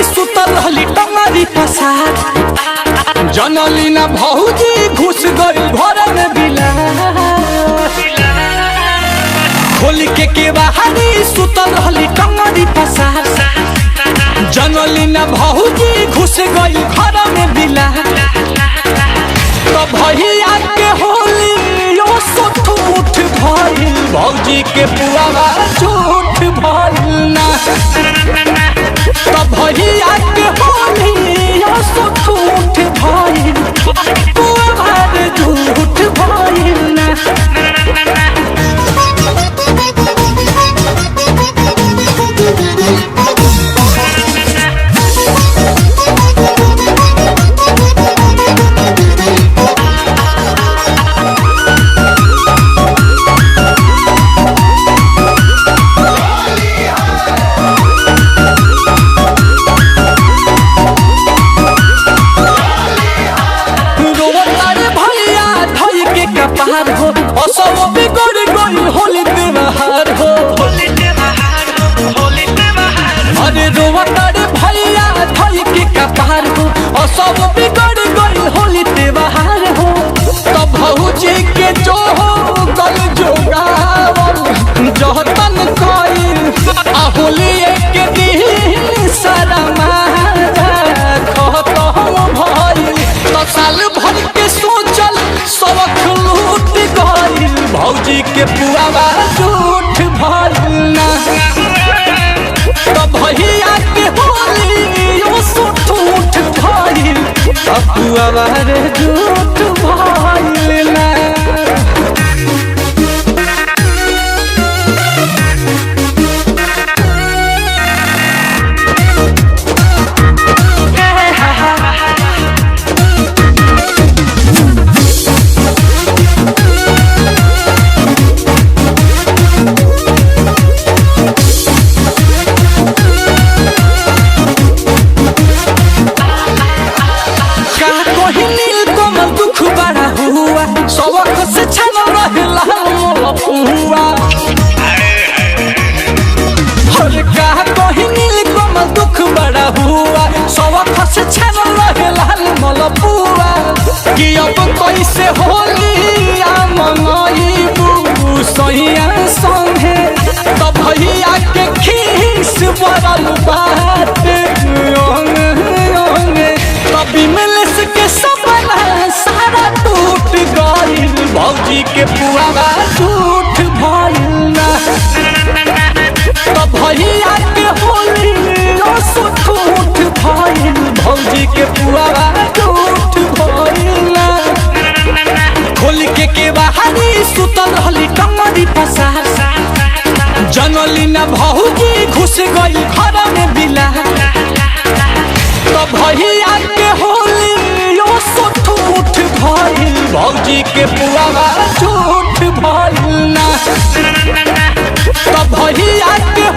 सुतल रहली टंगरी पसार। जनली ना भौजी घुस गई घर में बिला। खोल के बाहरी सुतल रहली टंगरी पसार। जनली ना भौजी घुस गई घर में बिला। तो भैया के होली यो सुठ उठ भइल। भौजी के पुआवा झूठ भइल ना। तो भैया के होली यो सुठ उठ भइल। पुआवा झूठ भइल ना। पार हो सब बिगड़ गई होली त्योहार हो। अरे रोवता रे भैया धई के कपार हो सब बिगड़ गई होली त्योहार हो। तब भौजी के जो हो गल जोगावल जहतन कइल। होली एक दिन सारा मारा खतम भइल। तो साल भर के सोचल सबक लूट गइल। भौजी के पुआवा झूठ भइल ना। तो भैया के होली यो सुठ उठ भइल। पुआवा रे झूठ भइल ना। सबक से छन रहला पुआ। हर का कहीं नील कमल दुख बड़ा हुआ। सबक से छन रहला मलपुआ। कि अब कैसे होली मनईबू सैया संगे। तो भैया के खीस बरल बात कभी मिलस के सपना सारा टूट गइल। भौजी के पुआवा झूठ भइल ना। तो भैया के होली यो सुठ उठ भइल। भौजी के पुआवा झूठ भइल ना। खोल के बाहरी सुतल रहली टंगरी पसार। जनली ना भौजी घुस गई घर में बिला। तो भैया के होली यो सुठ उठ भइल। भौजी के पुआवा झूठ भइल ना। तो भैया के